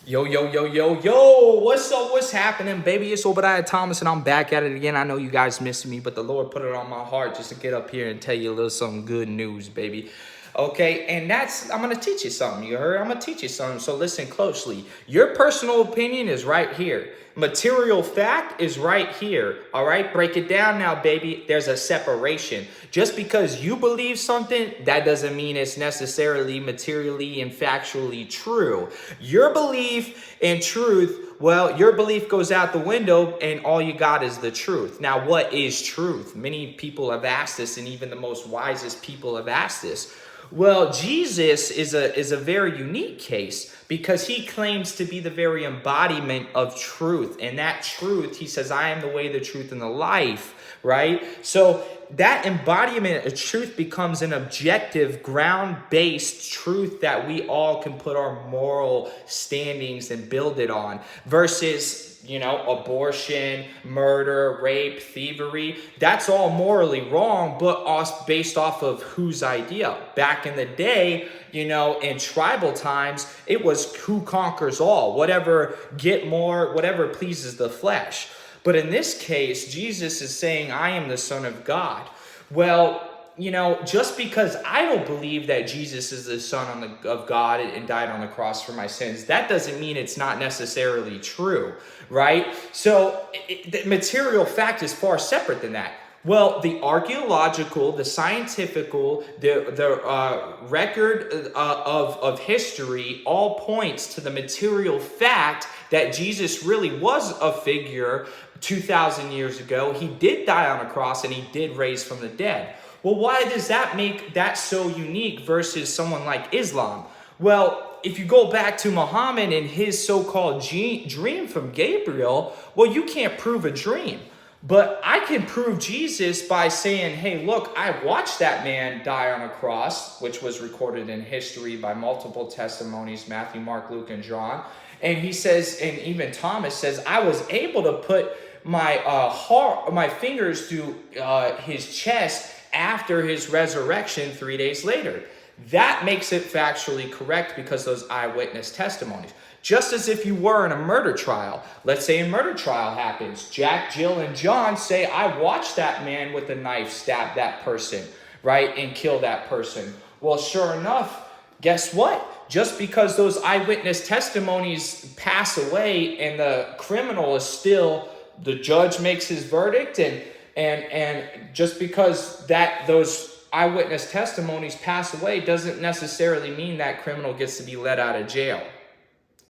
Yo, yo, yo, yo, yo, what's up? What's happening, baby? It's Obadiah Thomas, and I'm back at it again. I know you guys missed me, but the Lord put it on my heart just to get up here and tell you a little some good news, baby. Okay, and I'm gonna teach you something. You heard? I'm gonna teach you something. So listen closely. Your personal opinion is right here. Material fact is right here. All right, break it down now, baby. There's a separation. Just because you believe something, that doesn't mean it's necessarily materially and factually true. Your belief and truth, well, your belief goes out the window and all you got is the truth. Now, what is truth? Many people have asked this, and even the most wisest people have asked this. Well, Jesus is a very unique case because he claims to be the very embodiment of truth. And that truth, he says, I am the way, the truth, and the life, right? So that embodiment of truth becomes an objective, ground-based truth that we all can put our moral standings and build it on versus abortion, murder, rape, thievery. That's all morally wrong, but based off of whose idea? Back in the day, in tribal times, it was who conquers all, whatever pleases the flesh. But in this case, Jesus is saying, I am the Son of God. Well, just because I don't believe that Jesus is the Son of God and died on the cross for my sins, that doesn't mean it's not necessarily true, right? So the material fact is far separate than that. Well, the archaeological, the scientifical, the record of history all points to the material fact that Jesus really was a figure 2,000 years ago. He did die on a cross and he did raise from the dead. Well, why does that make that so unique versus someone like Islam? Well, if you go back to Muhammad and his so-called dream from Gabriel, well, you can't prove a dream. But I can prove Jesus by saying, hey, look, I watched that man die on a cross, which was recorded in history by multiple testimonies, Matthew, Mark, Luke, and John. And he says, and even Thomas says, I was able to put my fingers to his chest after his resurrection 3 days later. That makes it factually correct because those eyewitness testimonies. Just as if you were in a murder trial. Let's say a murder trial happens. Jack, Jill, and John say, I watched that man with a knife stab that person, right, and kill that person. Well, sure enough, guess what? Just because those eyewitness testimonies pass away and the criminal is still, the judge makes his verdict, and just because those eyewitness testimonies pass away doesn't necessarily mean that criminal gets to be let out of jail.